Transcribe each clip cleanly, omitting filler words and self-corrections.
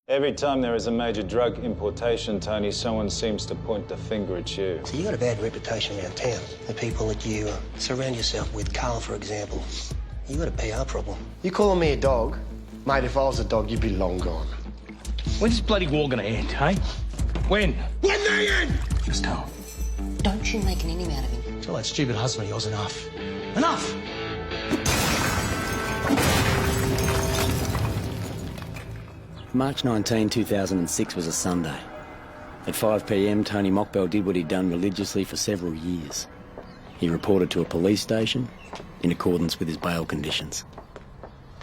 Every time there is a major drug importation, Tony, someone seems to point the finger at you. So you got a bad reputation around town. The people that you surround yourself with, Carl, for example, you got a PR problem. You calling me a dog? Mate, if I was a dog, you'd be long gone. When's this bloody war gonna end, hey? When? When they end! Just tell. Don't you make an enemy out of him. Tell that stupid husband of yours enough. Enough! March 19, 2006 was a Sunday. At 5 p.m, Tony Mockbell did what he'd done religiously for several years. He reported to a police station in accordance with his bail conditions.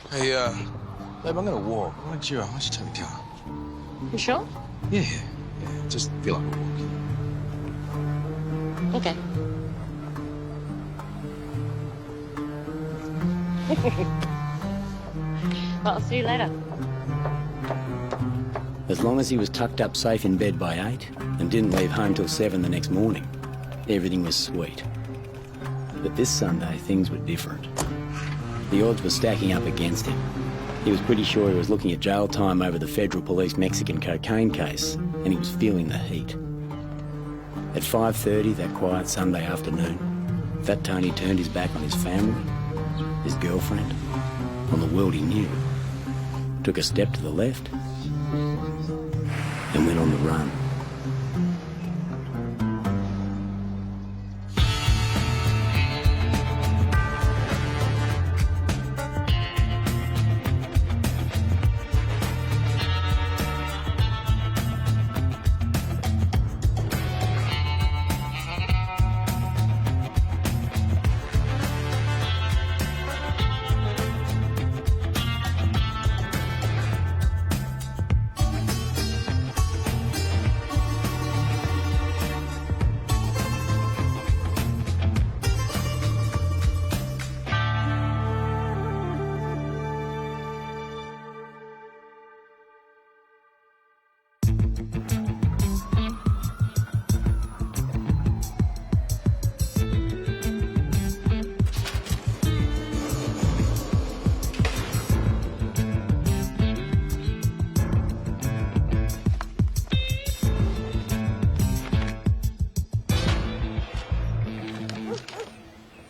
Hey, babe, I'm gonna walk. Why don't you take the car? You sure? Yeah, just feel like a walk. Okay. Well, I'll see you later. As long as he was tucked up safe in bed by 8 and didn't leave home till 7 the next morning, everything was sweet. But this Sunday, things were different. The odds were stacking up against him. He was pretty sure he was looking at jail time over the Federal Police Mexican cocaine case, and he was feeling the heat. At 5:30 that quiet Sunday afternoon, Fat Tony turned his back on his family, his girlfriend, on the world he knew, took a step to the left, and went on the run.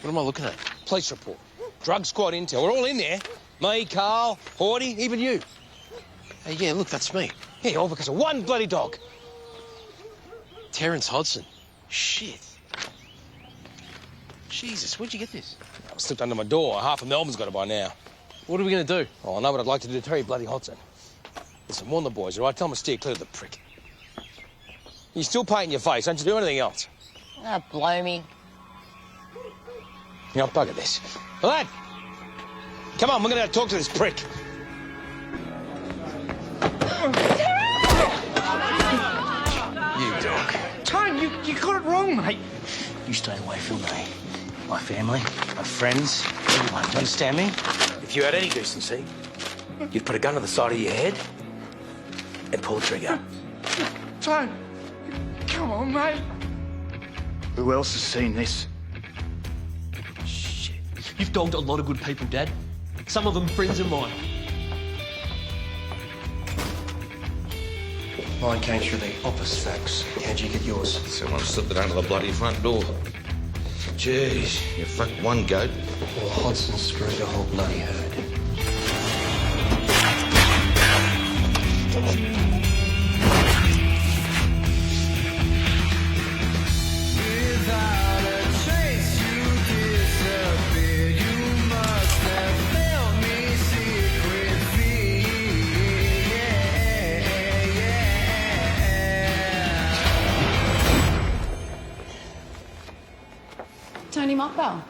What am I looking at? Police report. Drug squad intel. We're all in there. Me, Carl, Horty, even you. Hey, yeah, look, that's me. Yeah, all because of one bloody dog. Terrence Hodson. Shit. Jesus, where'd you get this? I was slipped under my door. Half of Melbourne's got it by now. What are we going to do? Oh, I know what I'd like to do to Terry bloody Hodson. Listen, warn the boys, all right? Tell them to steer clear of the prick. You're still painting your face. Don't you do anything else? Ah, blow me. You know, bugger this. Lad! Come on, we're going to talk to this prick. You dog. Tone, you got it wrong, mate. You stay away from me. My family, my friends, everyone. Do you understand me? If you had any decency, you'd put a gun to the side of your head and pull the trigger. Tone, come on, mate. Who else has seen this? Shit. You've dogged a lot of good people, Dad. Some of them friends of mine. Mine came through the office fax. How'd you get yours? Someone slipped it under the bloody front door. Jeez, you fucked one goat. Well, Hodson screwed the whole bloody herd. Tony Mockbell.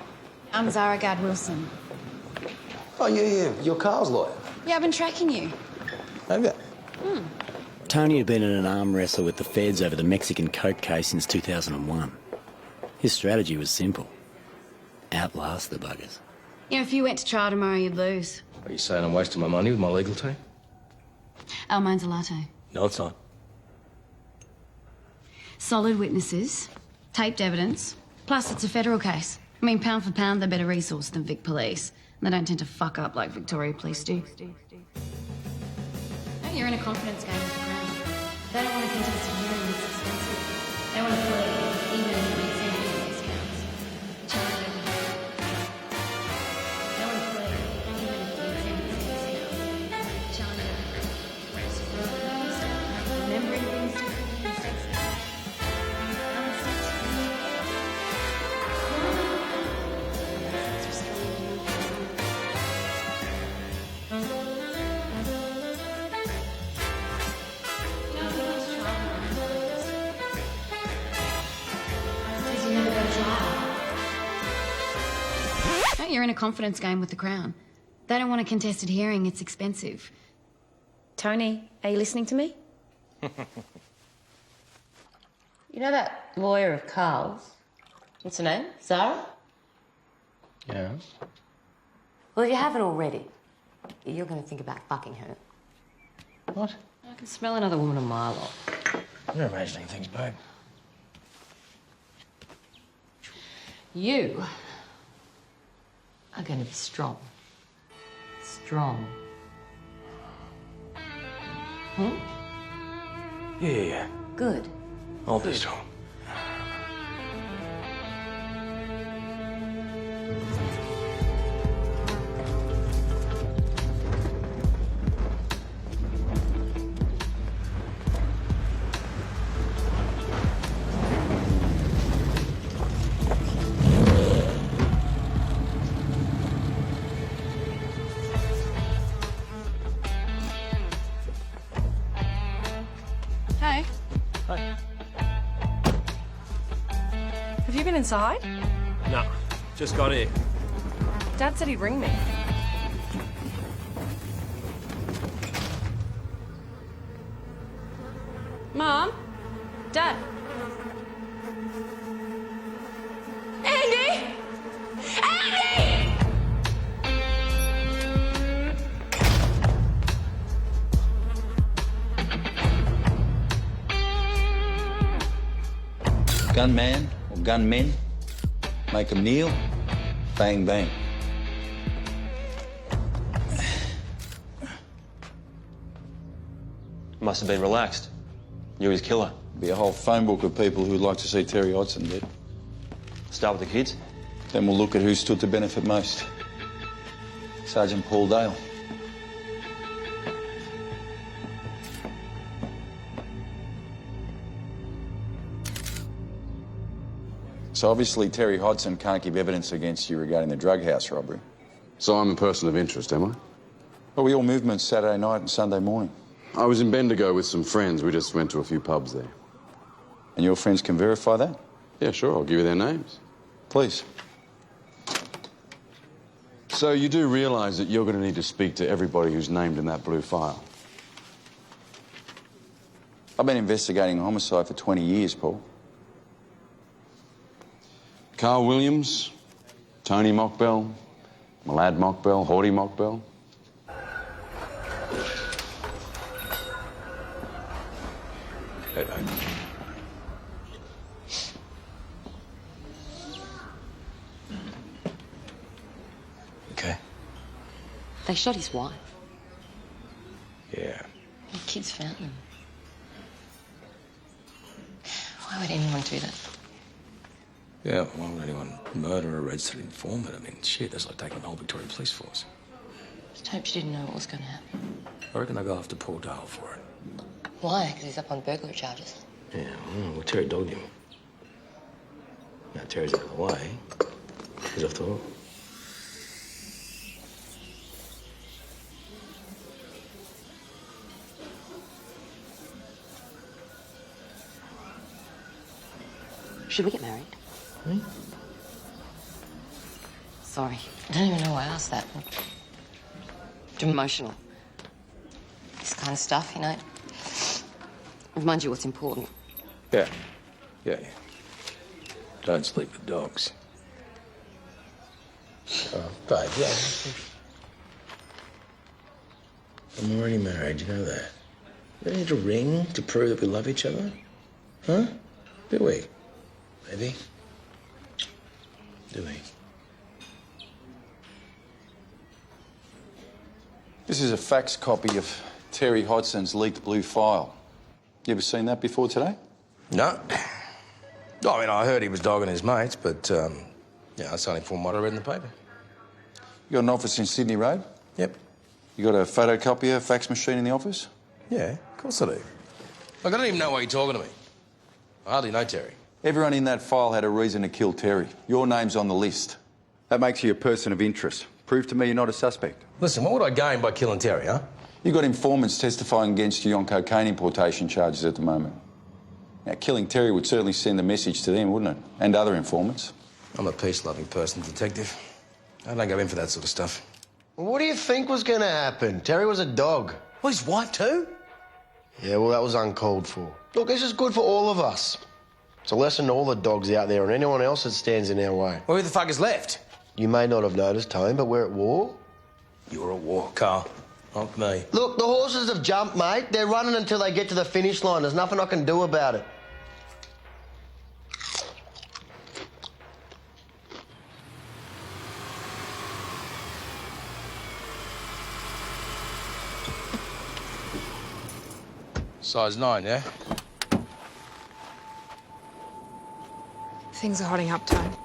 I'm Zara Gad Wilson. Oh, yeah. You're Carl's lawyer. Yeah, I've been tracking you. Have you? Tony had been in an arm wrestle with the feds over the Mexican coke case since 2001. His strategy was simple. Outlast the buggers. You know, if you went to trial tomorrow, you'd lose. Are you saying I'm wasting my money with my legal team? Mine's a latte. No, it's not. Solid witnesses, taped evidence, plus it's a federal case. I mean, pound for pound, they're better resourced than Vic Police. And they don't tend to fuck up like Victoria Police do. You're in a confidence game with the Crown. They don't want to contest a hearing, it's expensive. They want to play, even if it makes sense discounts. Challenge everything. They want to play, even if it makes sense discounts. Challenge everything. Remembering things differently is sexy. You're in a confidence game with the Crown. They don't want a contested hearing, it's expensive. Tony, are you listening to me? You know that lawyer of Carl's? What's her name? Zara? Yeah. Well, if you haven't already, you're going to think about fucking her. What? I can smell another woman a mile off. You're imagining things, babe. You are going to be strong. Strong. Yeah. Good. I'll be strong. Hey. Hi. Have you been inside? No, just got here. Dad said he'd ring me. Mom? Dad? Andy! Andy! Gunman or gunmen, make them kneel, bang, bang. Must have been relaxed. You're his killer. Be a whole phone book of people who'd like to see Terry Hodson dead. Start with the kids. Then we'll look at who stood to benefit most. Sergeant Paul Dale. So obviously Terry Hodson can't give evidence against you regarding the drug house robbery. So I'm a person of interest, am I? Well, we all movement Saturday night and Sunday morning. I was in Bendigo with some friends. We just went to a few pubs there. And your friends can verify that? Yeah, sure. I'll give you their names. Please. So you do realise that you're going to need to speak to everybody who's named in that blue file? I've been investigating a homicide for 20 years, Paul. Carl Williams, Tony Mockbell, my lad Mockbell, Horty Mockbell. Okay. They shot his wife. Yeah. The kids found them. Why would anyone do that? Yeah, why would anyone murder a registered informant? I mean, shit, that's like taking the whole Victoria Police Force. Just hope she didn't know what was going to happen. I reckon they'll go after Paul Dale for it. Why? Because he's up on burglary charges. Yeah, well, Terry dogged him. Now Terry's out of the way. He's off the hook. Should we get married? Sorry. I don't even know why I asked that. I'm emotional. This kind of stuff, you know. Reminds you what's important. Yeah. Don't sleep with dogs. Oh, babe, yeah. I'm already married, you know that. We don't need a ring to prove that we love each other. Huh? Do we? Maybe. Do we? This is a fax copy of Terry Hodson's leaked blue file. You ever seen that before today? No. I mean, I heard he was dogging his mates, but, yeah, that's only from what I read in the paper. You got an office in Sydney Road? Yep. You got a photocopier, fax machine in the office? Yeah, of course I do. Look, I don't even know why you're talking to me. I hardly know Terry. Everyone in that file had a reason to kill Terry. Your name's on the list. That makes you a person of interest. Prove to me you're not a suspect. Listen, what would I gain by killing Terry, huh? You got informants testifying against you on cocaine importation charges at the moment. Now, killing Terry would certainly send a message to them, wouldn't it? And other informants. I'm a peace-loving person, detective. I don't go in for that sort of stuff. Well, what do you think was going to happen? Terry was a dog. Well, he's white too? Yeah, well, that was uncalled for. Look, this is good for all of us. It's a lesson to all the dogs out there and anyone else that stands in our way. Well, who the fuck is left? You may not have noticed, Tone, but we're at war. You're at war, Carl. Not me. Look, the horses have jumped, mate. They're running until they get to the finish line. There's nothing I can do about it. Size 9, yeah? Things are hotting up, Tone.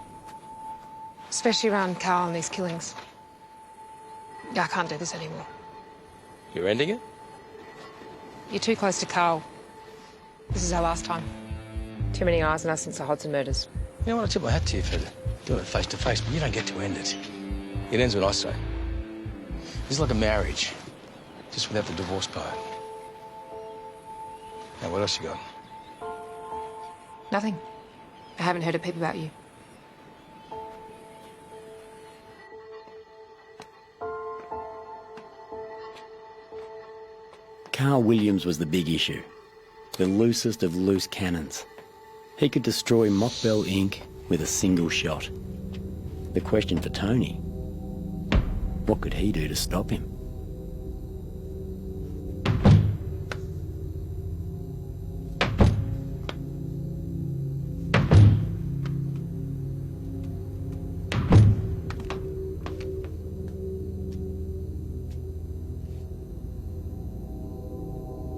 Especially around Carl and these killings. I can't do this anymore. You're ending it? You're too close to Carl. This is our last time. Too many eyes on us since the Hodson murders. You know what? I tip my hat to you for doing it face to face, but you don't get to end it. It ends when I say. It's like a marriage, just without the divorce part. Now, what else you got? Nothing. I haven't heard a peep about you. Carl Williams was the big issue. The loosest of loose cannons. He could destroy Mockbell Inc. with a single shot. The question for Tony, what could he do to stop him?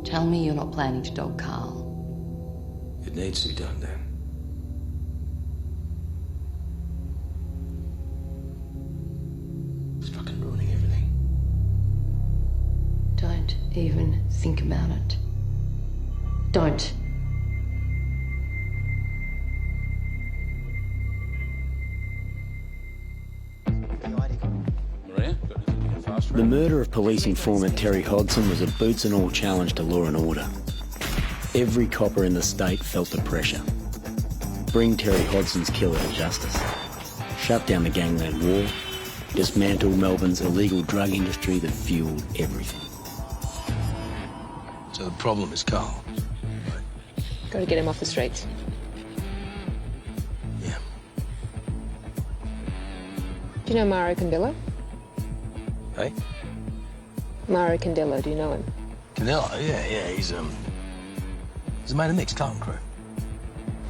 Tell me you're not planning to dog Carl. It needs to be done, Dan. It's fucking ruining everything. Don't even think about it. Don't. The murder of police informant Terry Hodson was a boots and all challenge to law and order. Every copper in the state felt the pressure. Bring Terry Hodson's killer to justice. Shut down the gangland war. Dismantle Melbourne's illegal drug industry that fueled everything. So the problem is Carl. Got to get him off the streets. Yeah. Do you know Mauro Candelo? Hey? Mauro Candelo, do you know him? Canelo? Yeah, he's made a mixed Carlton crew.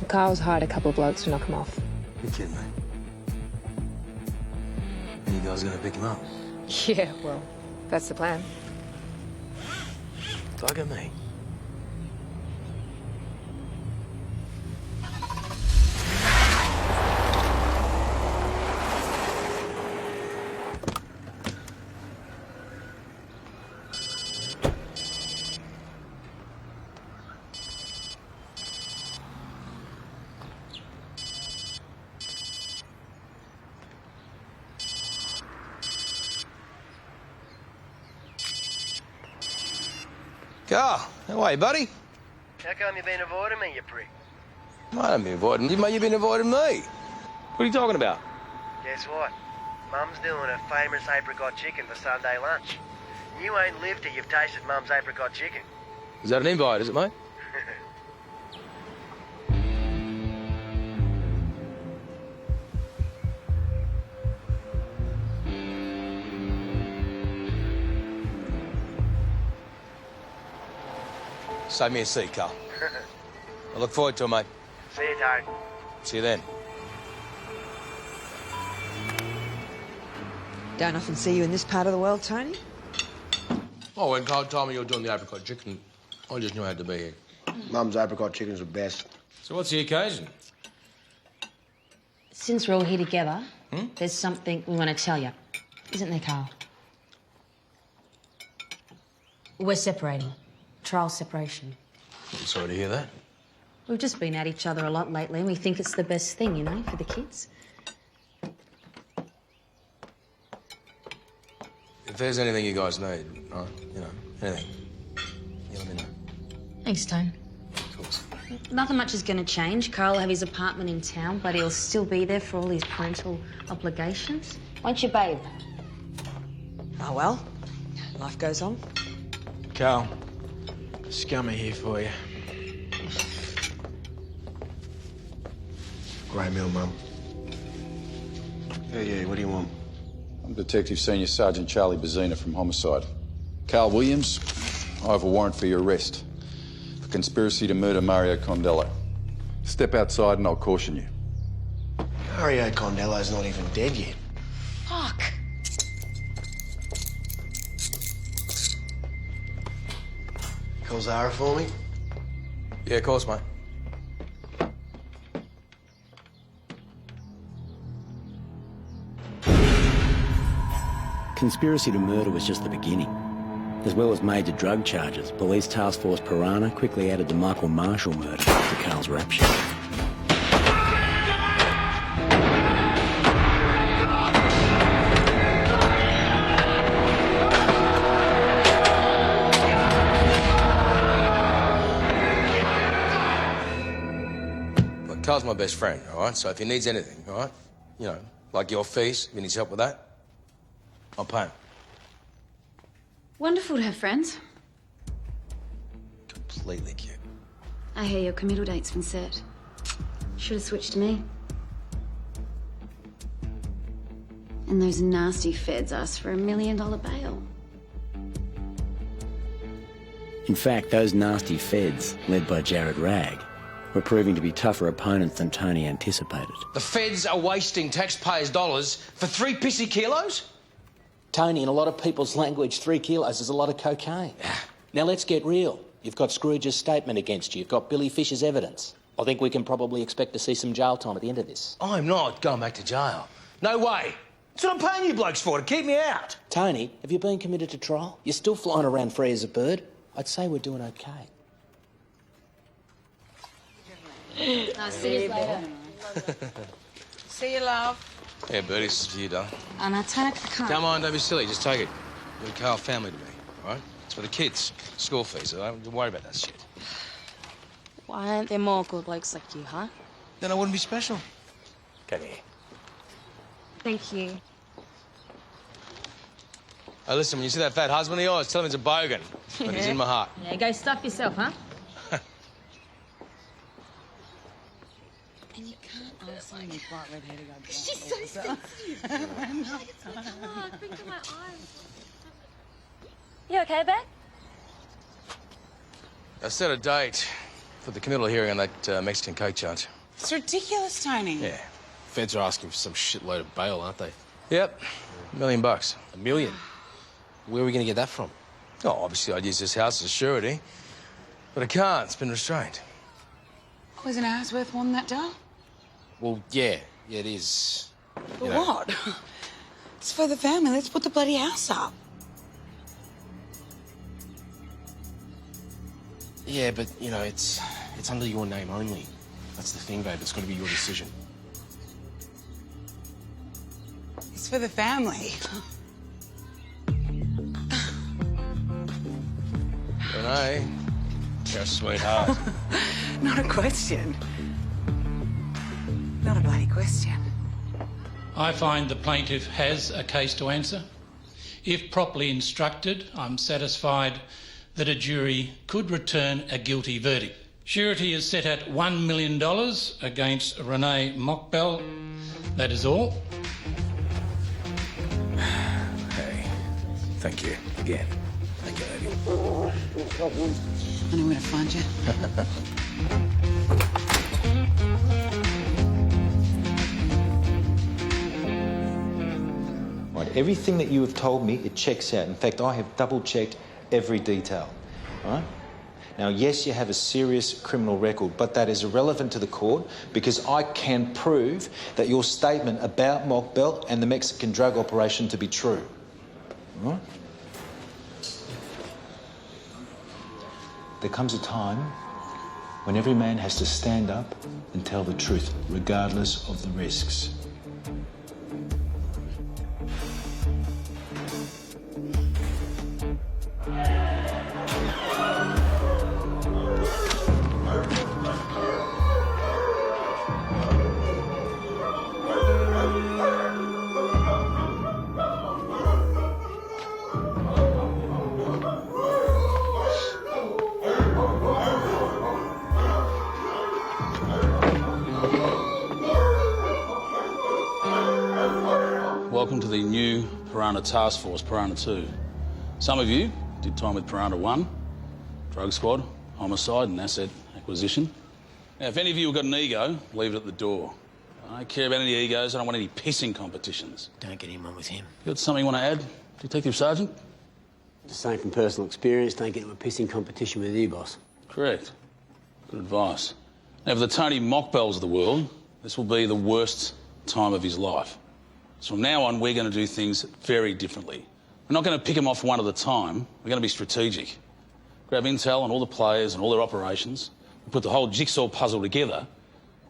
Carl's hired a couple of blokes to knock him off. You're kidding me. And you guys are gonna pick him up? Yeah, well, that's the plan. Bugger me. Carl, how are you, buddy? How come you've been avoiding me, you prick? I haven't been avoiding you, mate. You've been avoiding me. What are you talking about? Guess what? Mum's doing a famous apricot chicken for Sunday lunch. You ain't lived till you've tasted Mum's apricot chicken. Is that an invite, is it, mate? Save me a seat, Carl. I look forward to it, mate. See you, Tone. See you then. Don't often see you in this part of the world, Tony. Oh, when Carl told me you were doing the apricot chicken, I just knew I had to be here. Mum's apricot chickens are best. So what's the occasion? Since we're all here together, there's something we want to tell you. Isn't there, Carl? We're separating. Trial separation. I'm sorry to hear that. We've just been at each other a lot lately, and we think it's the best thing, you know, for the kids. If there's anything you guys need, right, you know, anything, you let me know. Thanks, Tone. Of course. Nothing much is going to change. Carl will have his apartment in town, but he'll still be there for all his parental obligations. Won't you, babe? Oh, well, life goes on. Carl, scummy here for you. Grey meal, Mum. Yeah, what do you want? I'm Detective Senior Sergeant Charlie Bazina from Homicide. Carl Williams, I have a warrant for your arrest for conspiracy to murder Mario Condello. Step outside and I'll caution you. Mario Condello's not even dead yet. Fuck. Call Zara for me? Yeah, of course, mate. Conspiracy to murder was just the beginning. As well as major drug charges, Police Task Force Piranha quickly added the Michael Marshall murder to Carl's rap sheet. Look, Carl's my best friend, all right? So if he needs anything, all right? You know, like your fees, if he needs help with that, I'll pay him. Wonderful to have friends. Completely cute. I hear your committal date's been set. Should have switched to me. And those nasty feds asked for $1 million bail. In fact, those nasty feds, led by Jared Ragg, were proving to be tougher opponents than Tony anticipated. The feds are wasting taxpayers' dollars for 3 pissy kilos? Tony, in a lot of people's language, 3 kilos is a lot of cocaine. Now, let's get real. You've got Scrooge's statement against you. You've got Billy Fisher's evidence. I think we can probably expect to see some jail time at the end of this. I'm not going back to jail. No way. That's what I'm paying you blokes for, to keep me out. Tony, have you been committed to trial? You're still flying around free as a bird. I'd say we're doing okay. I'll see you later. See you, love. Yeah, Bertie, this is for you, darling. And I'll turn up the car. Don't mind, don't be silly, just take it. You're a Carl family to me, all right? It's for the kids, school fees, so don't worry about that shit. Why aren't there more good blokes like you, huh? Then I wouldn't be special. Come here. Thank you. Hey, listen, when you see that fat husband of yours, tell him he's a bogan. But he's in my heart. Yeah, go stuff yourself, huh? And you can't ask me bright red hair to go. She's so sensitive. Think of my eyes. You okay, babe? I set a date for the committal hearing on that Mexican coke charge. It's ridiculous, Tony. Yeah. Feds are asking for some shitload of bail, aren't they? Yep. $1 million. $1 million? Where are we going to get that from? Oh, obviously I'd use this house as surety. But I can't. It's been restrained. Was an hour's worth more than that, Dale? Well, yeah, it is. For You know. what? It's for the family. Let's put the bloody house up. Yeah, but, you know, it's under your name only. That's the thing, babe. It's got to be your decision. It's for the family. Renee, you're a sweetheart. Not a question. Not a bloody question. I find the plaintiff has a case to answer. If properly instructed, I'm satisfied that a jury could return a guilty verdict. Surety is set at $1 million against Renee Mockbell. That is all. Hey, thank you again. Thank you, lady. I know where to find you. Right, everything that you have told me, it checks out. In fact, I have double-checked every detail, all right? Now, yes, you have a serious criminal record, but that is irrelevant to the court because I can prove that your statement about Mockbell and the Mexican drug operation to be true. All right? There comes a time when every man has to stand up and tell the truth, regardless of the risks. Welcome to the new Piranha Task Force, Piranha 2. Some of you did time with Piranha 1, drug squad, homicide and asset acquisition. Now, if any of you have got an ego, leave it at the door. I don't care about any egos, I don't want any pissing competitions. Don't get him on with him. You got something you want to add, Detective Sergeant? Just saying from personal experience, don't get into a pissing competition with you, boss. Correct. Good advice. Now, for the Tony Mockbells of the world, this will be the worst time of his life. So from now on, we're going to do things very differently. We're not going to pick them off one at a time. We're going to be strategic. Grab intel on all the players and all their operations. We put the whole jigsaw puzzle together.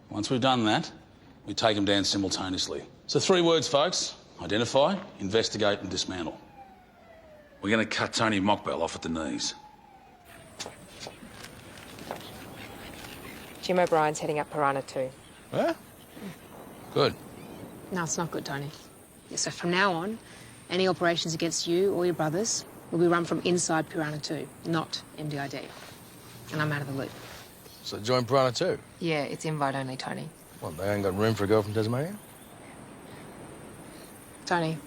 Once we've done that, we take them down simultaneously. So 3 words, folks. Identify, investigate and dismantle. We're going to cut Tony Mockbell off at the knees. Jim O'Brien's heading up Piranha 2. Huh? Good. No, it's not good, Tony. Yeah, so from now on, any operations against you or your brothers will be run from inside Piranha 2, not MDID. And I'm out of the loop. So join Piranha 2? Yeah, it's invite only, Tony. What, they ain't got room for a girl from Tasmania? Tony,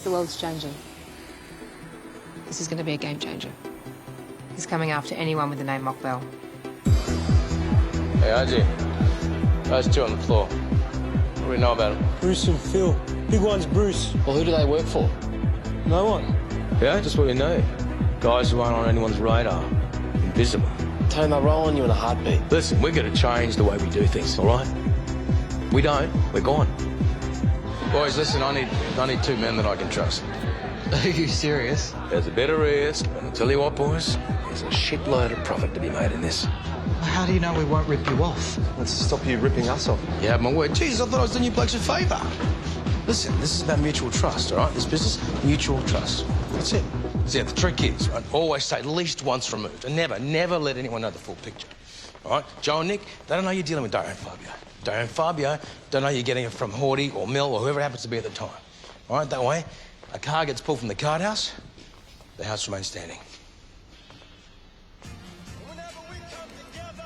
the world's changing. This is going to be a game changer. He's coming after anyone with the name Mockbell. Hey, RG. Those 2 on the floor. What do we know about them? Bruce and Phil. Big one's Bruce. Well, who do they work for? No one. Yeah, just what we know. Guys who aren't on anyone's radar. Invisible. Tony, they'll roll on you in a heartbeat. Listen, we're going to change the way we do things, all right? We don't, we're gone. Boys, listen, I need 2 men that I can trust. Are you serious? There's a better risk, but I'll tell you what, boys, there's a shitload of profit to be made in this. How do you know we won't rip you off? Let's stop you ripping us off. You have my word. Jeez, I thought I was doing you blokes a favour. Listen, this is about mutual trust, all right? This business, mutual trust. That's it. See, the trick is, right, always say at least once removed. And never let anyone know the full picture. All right? Joe and Nick, they don't know you're dealing with Dario and Fabio. Dario and Fabio don't know you're getting it from Horty or Mill or whoever it happens to be at the time. All right? That way, a car gets pulled from the card house, the house remains standing.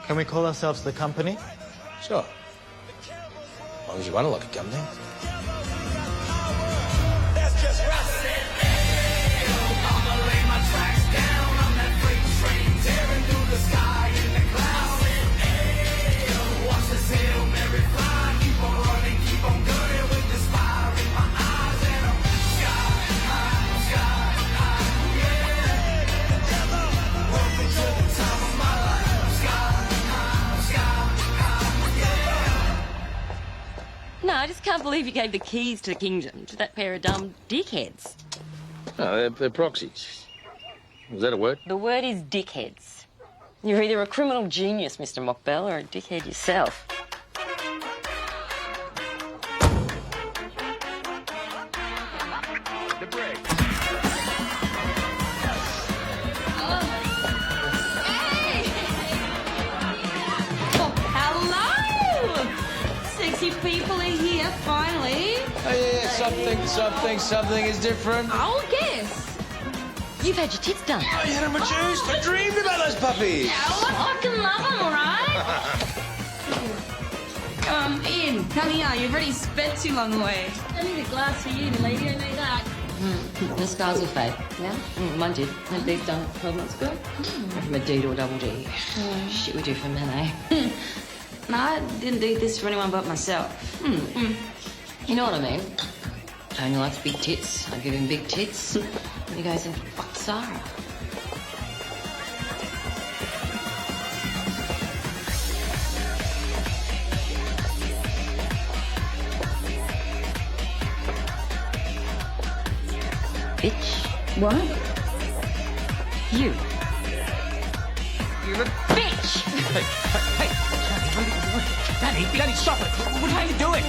Can we call ourselves the company? Sure. As long as you run it like a company. No, I just can't believe you gave the keys to the kingdom to that pair of dumb dickheads. No, they're proxies. Is that a word? The word is dickheads. You're either a criminal genius, Mr. Mockbell, or a dickhead yourself. People are here, finally. Oh, yeah, something is different. I'll guess. You've had your tits done. Oh, you had them reduced. I dreamed about those puppies. I can love them, all right? Ian, come here. You've already spent too long away. I need a glass for you, lady. I need that. The scars will fade. Yeah? Mine did. Had these done 12 months ago. From a D to a double D. Shit we do for men, eh? No, I didn't do this for anyone but myself. You know what I mean? Tony likes big tits. I give him big tits. And he goes and fucks Sarah. Bitch. What? You. You're a bitch! Hey, Danny, Danny, stop it! What are you doing?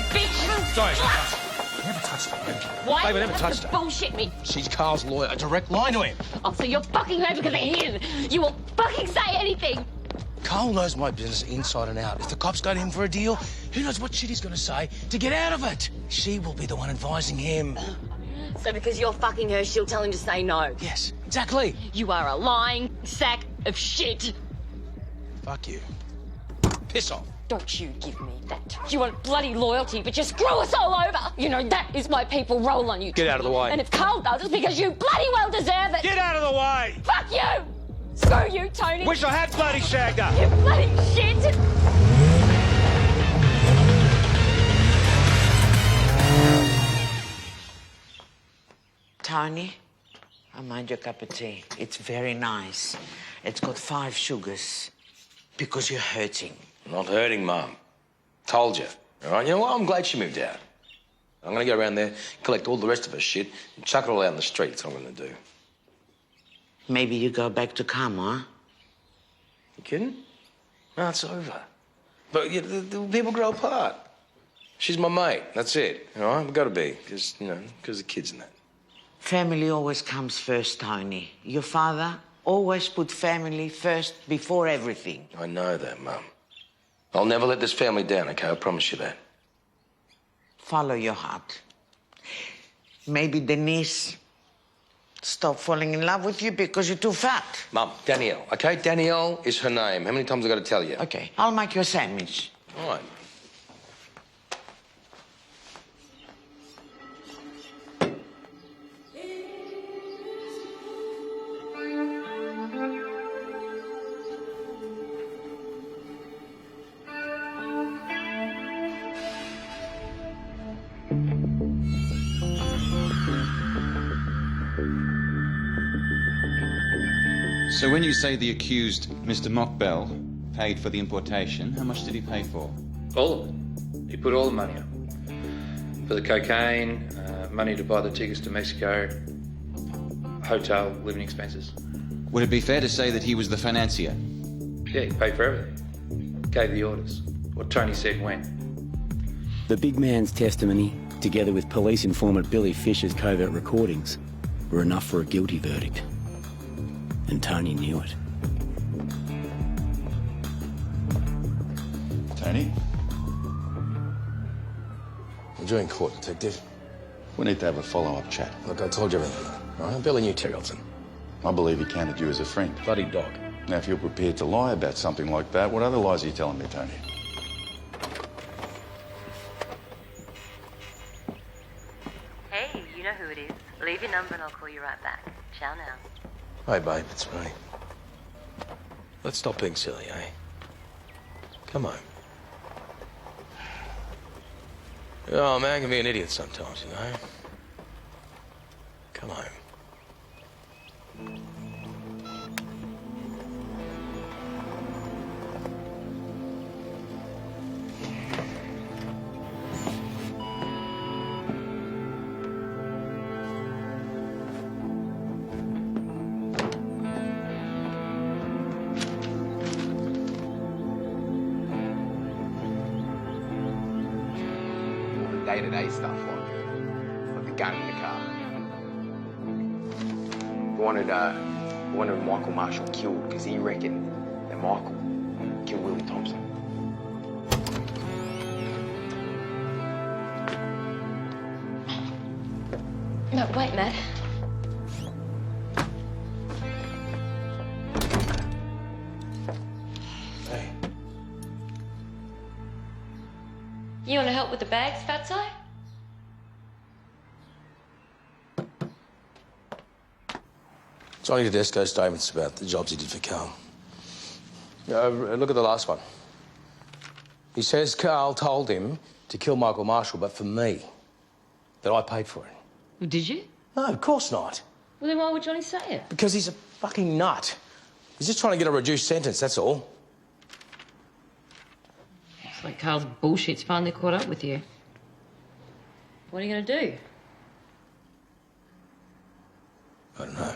Bitch! Sorry, never touched her. Why Babe, I do you never have touched to her. bullshit me? She's Carl's lawyer, a direct line to him. Oh, so you're fucking her because of him. You will fucking say anything. Carl knows my business inside and out. If the cops got him for a deal, who knows what shit he's going to say to get out of it? She will be the one advising him. So because you're fucking her, she'll tell him to say no. Yes, exactly. You are a lying sack of shit. Fuck you. Piss off. Don't you give me that. You want bloody loyalty, but you screw us all over. You know, that is why people roll on you. Get out of the way. And if Carl does, it's because you bloody well deserve it. Get out of the way! Fuck you! Screw you, Tony. Wish I had bloody shagged her. You bloody shit! Tony, I made you a cup of tea. It's very nice. It's got 5 sugars because you're hurting. Not hurting, Mum. Told you. All right, you know what? I'm glad she moved out. I'm going to go around there, collect all the rest of her shit, and chuck it all out in the street. That's what I'm going to do. Maybe you go back to Kama. You kidding? No, it's over. But the people grow apart. She's my mate. That's it. All right? We've got to be, because, you know, because the kids and that. Family always comes first, Tony. Your father always put family first before everything. I know that, Mum. I'll never let this family down, okay? I promise you that. Follow your heart. Maybe Denise stopped falling in love with you because you're too fat. Mum, Danielle, okay? Danielle is her name. How many times have I got to tell you? Okay, I'll make you a sandwich. All right. So when you say the accused, Mr. Mockbell, paid for the importation, how much did he pay for? All of it. He put all the money up. For the cocaine, money to buy the tickets to Mexico, hotel, living expenses. Would it be fair to say that he was the financier? Yeah, he paid for everything. Gave the orders. What Tony said when. The big man's testimony, together with police informant Billy Fisher's covert recordings, were enough for a guilty verdict. And Tony knew it. Tony? What are you in court, Detective? We need to have a follow-up chat. Look, I told you everything. All right? Billy knew Terrelton. I believe he counted you as a friend. Bloody dog. Now, if you're prepared to lie about something like that, what other lies are you telling me, Tony? Hey, you know who it is. Leave your number and I'll call you right back. Ciao now. Hey, babe, it's me. Let's stop being silly, eh? Come home. Oh, man can be an idiot sometimes, you know? Come home. Day-to-day stuff like the gun in the car. Wanted Michael Marshall killed because he reckoned that Michael killed Willie Thompson. No, wait, Matt. Hey. You want to help with the bags, Fatso? Johnny Tedesco's statements about the jobs he did for Carl. Look at the last one. He says Carl told him to kill Michael Marshall, but for me, that I paid for it. Did you? No, of course not. Well, then why would Johnny say it? Because he's a fucking nut. He's just trying to get a reduced sentence, that's all. It's like Carl's bullshit's finally caught up with you. What are you going to do? I don't know.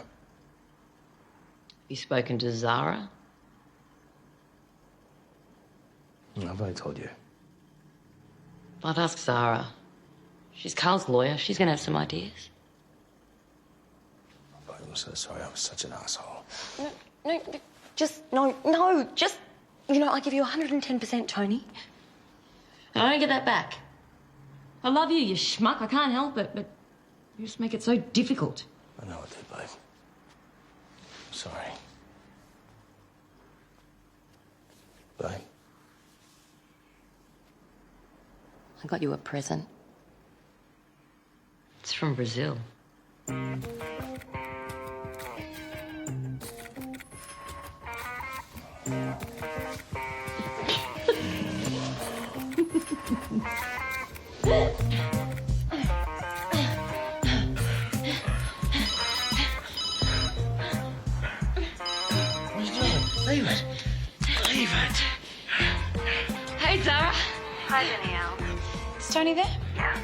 You spoken to Zara? No, I've already told you. I'd ask Zara. She's Carl's lawyer. She's going to have some ideas. I'm so sorry. I was such an asshole. No, just, you know, I give you 110%, Tony. And I don't get that back. I love you, you schmuck. I can't help it, but you just make it so difficult. I know I did, babe. I'm sorry. Babe. I got you a present. It's from Brazil. Leave it. Leave it. Hey, Zara. Hi, Danielle. Is Tony there? Yeah.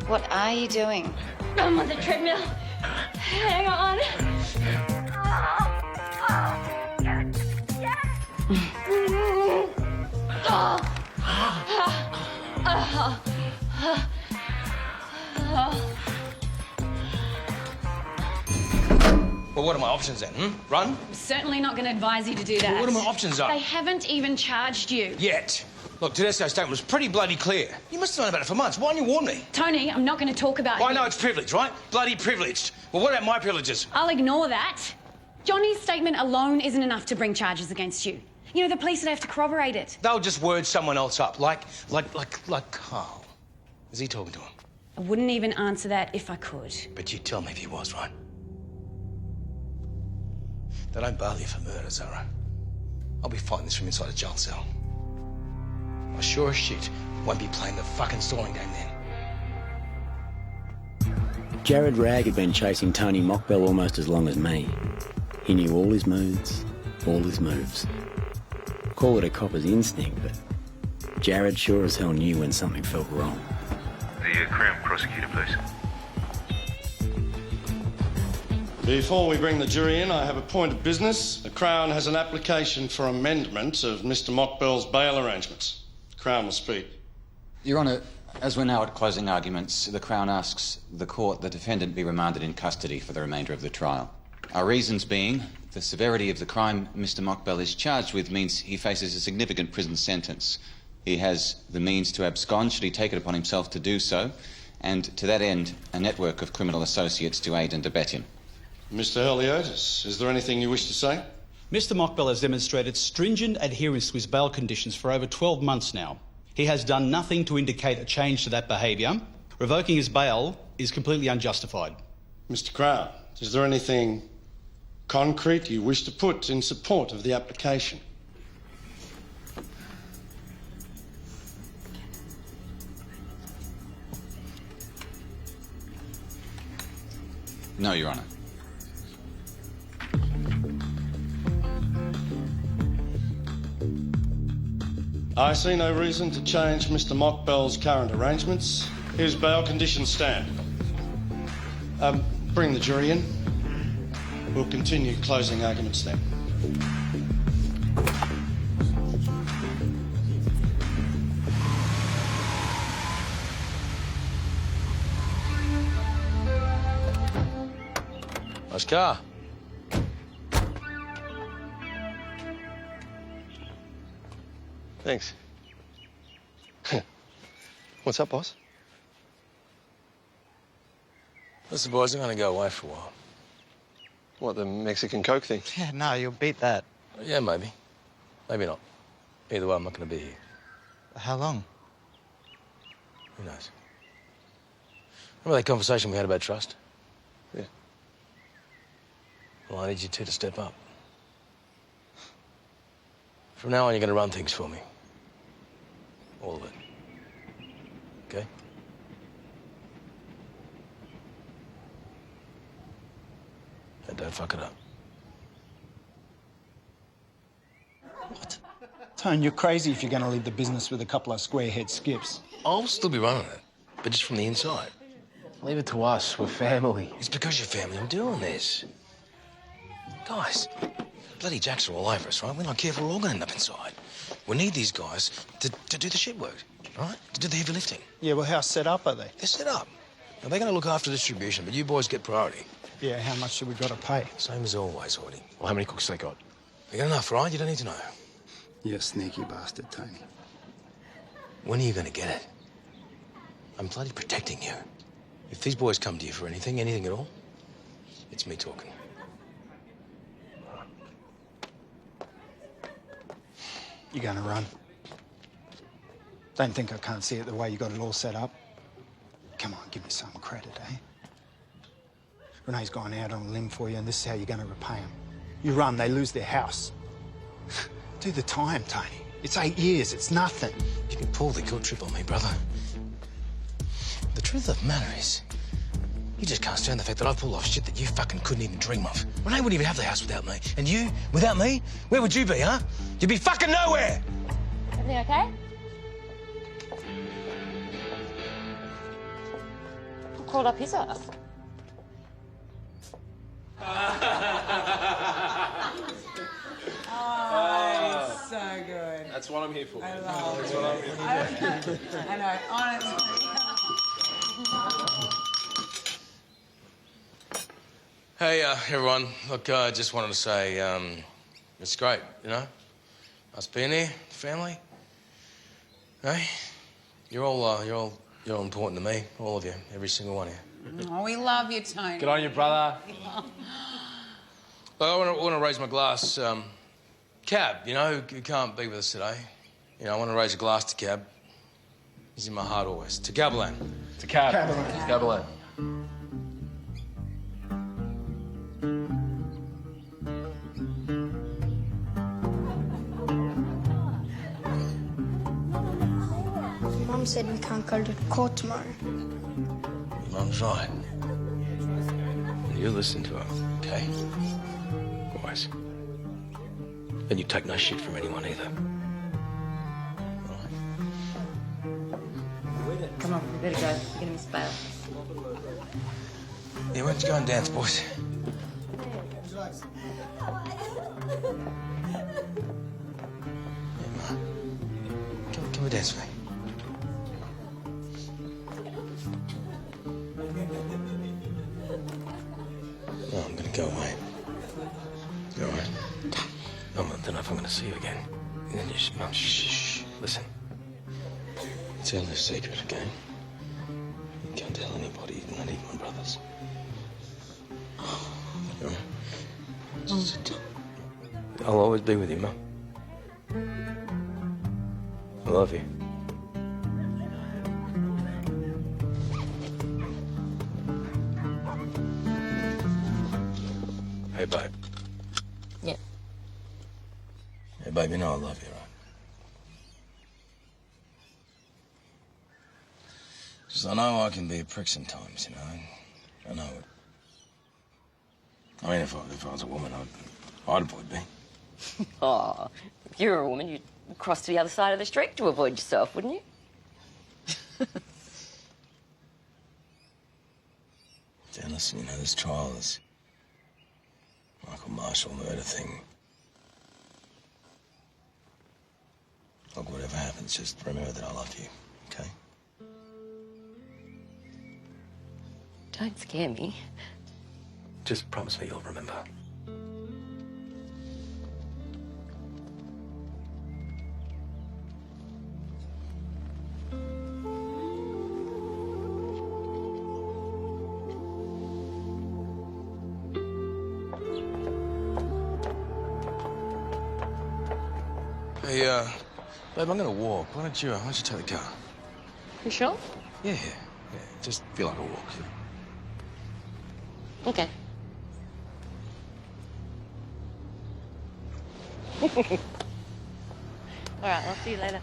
What are you doing? I'm on the treadmill. Hang on. Well, what are my options then, Run? I'm certainly not going to advise you to do that. Well, what are my options, They haven't even charged you. Yet. Look, Tedesco's statement was pretty bloody clear. You must have known about it for months. Why didn't you warn me? Tony, I'm not going to talk about I you. know it's privilege, right? Bloody privileged. Well, what about my privileges? I'll ignore that. Johnny's statement alone isn't enough to bring charges against you. You know, the police would have to corroborate it. They'll just word someone else up, like Carl. Is he talking to him? I wouldn't even answer that if I could. But you'd tell me if he was, right? They don't bail you for murder, Zara. I'll be fighting this from inside a jail cell. I sure as shit won't be playing the fucking stalling game then. Jared Ragg had been chasing Tony Mockbell almost as long as me. He knew all his moods, all his moves. Call it a copper's instinct, but Jared sure as hell knew when something felt wrong. The Crown Prosecutor, please. Before we bring the jury in, I have a point of business. The Crown has an application for amendment of Mr. Mockbell's bail arrangements. The Crown will speak. Your Honour, as we're now at closing arguments, the Crown asks the court the defendant be remanded in custody for the remainder of the trial. Our reasons being, the severity of the crime Mr. Mockbell is charged with means he faces a significant prison sentence. He has the means to abscond should he take it upon himself to do so, and to that end, a network of criminal associates to aid and abet him. Mr. Heliotis, is there anything you wish to say? Mr. Mockbell has demonstrated stringent adherence to his bail conditions for over 12 months now. He has done nothing to indicate a change to that behaviour. Revoking his bail is completely unjustified. Mr. Crown, is there anything concrete you wish to put in support of the application? No, Your Honour. I see no reason to change Mr. Mockbell's current arrangements. His bail conditions stand. Bring the jury in. We'll continue closing arguments then. Nice car. Thanks. What's up, boss? Listen, boys, I'm going to go away for a while. What, the Mexican Coke thing? Yeah, no, you'll beat that. Yeah, maybe. Maybe not. Either way, I'm not going to be here. How long? Who knows? Remember that conversation we had about trust? Yeah. Well, I need you two to step up. From now on, you're going to run things for me. All of it. Okay? Don't fuck it up. Tone, you're crazy if you're going to leave the business with a couple of square-head skips. I'll still be running it, but just from the inside. Leave it to us. We're family. It's because you're family I'm doing this. Guys, bloody jacks are all over us, right? We're not careful, we're all going to end up inside. We need these guys to do the shit work, right? To do the heavy lifting. Yeah, well, how set up are they? They're set up. Now, they're going to look after distribution, but you boys get priority. Yeah, how much have we got to pay? Same as always, Hoardie. Well, how many cooks they got? They got enough, right? You don't need to know. You sneaky bastard, Tony. When are you going to get it? I'm bloody protecting you. If these boys come to you for anything at all, it's me talking. You're going to run. Don't think I can't see it the way you got it all set up. Come on, give me some credit, eh? Renee's gone out on a limb for you, and this is how you're going to repay him. You run, they lose their house. Do the time, Tony. It's 8 years, it's nothing. You can pull the guilt trip on me, brother. The truth of the matter is, you just can't stand the fact that I've pulled off shit that you fucking couldn't even dream of. Renee wouldn't even have the house without me. And you, without me, where would you be, huh? You'd be fucking nowhere! Everything okay? Who crawled up his ass? Oh, it's so good. That's what I'm here for. I love That's what I'm here for. I know, honestly. Hey, everyone. Look, I just wanted to say, it's great, you know? Us being here, family. Hey, you're all important to me, all of you, every single one of you. Oh, we love you, Tony. Good on you, brother. Look, I want to raise my glass. Cab, you know, who can't be with us today. You know, I want to raise a glass to Cab. He's in my heart always. To Gabalan. To Cab. Gabalan. Gabalan. Mum said we can't go to court tomorrow. Your mum's right. You listen to her, okay? Always. And you take no shit from anyone either. Come on, we better go. You're gonna miss bail. Yeah, why don't you go and dance, boys? Come and dance with me. No, I'm gonna go away. You all right? I don't know if I'm gonna see you again. And then you just, Mum, shh. Listen. It's our little secret, okay? You can't tell anybody, not even my brothers. You all right? I'll always be with you, Mum. I love you. Hey, babe. Yeah. Hey, babe, you know I love you, right? Because I know I can be a prick sometimes, you know? I know it. I mean, if I was a woman, I'd avoid being. Oh, if you were a woman, you'd cross to the other side of the street to avoid yourself, wouldn't you? Dan, listen, you know, this trial is Michael Marshall murder thing. Look, whatever happens, just remember that I love you, okay? Don't scare me. Just promise me you'll remember. Hey, babe, I'm gonna walk. Why don't you take the car? You sure? Yeah. Just feel like a walk. Okay. All right, I'll see you later.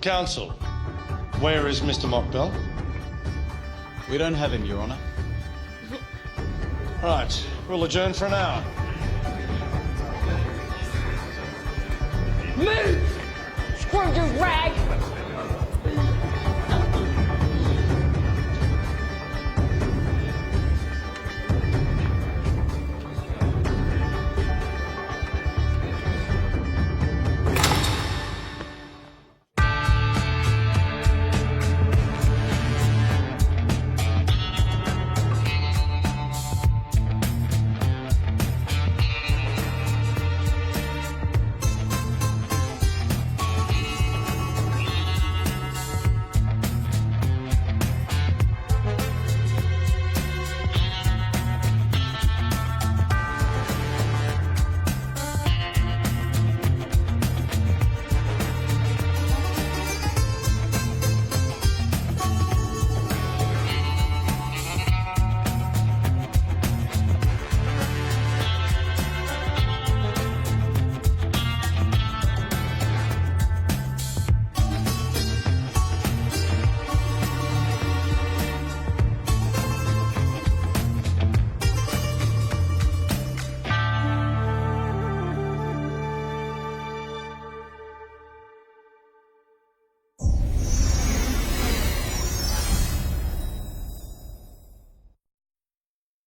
Counsel, where is Mr. Mockbell? We don't have him, Your Honour. Right, we'll adjourn for an hour. Move! Scrooge's rag!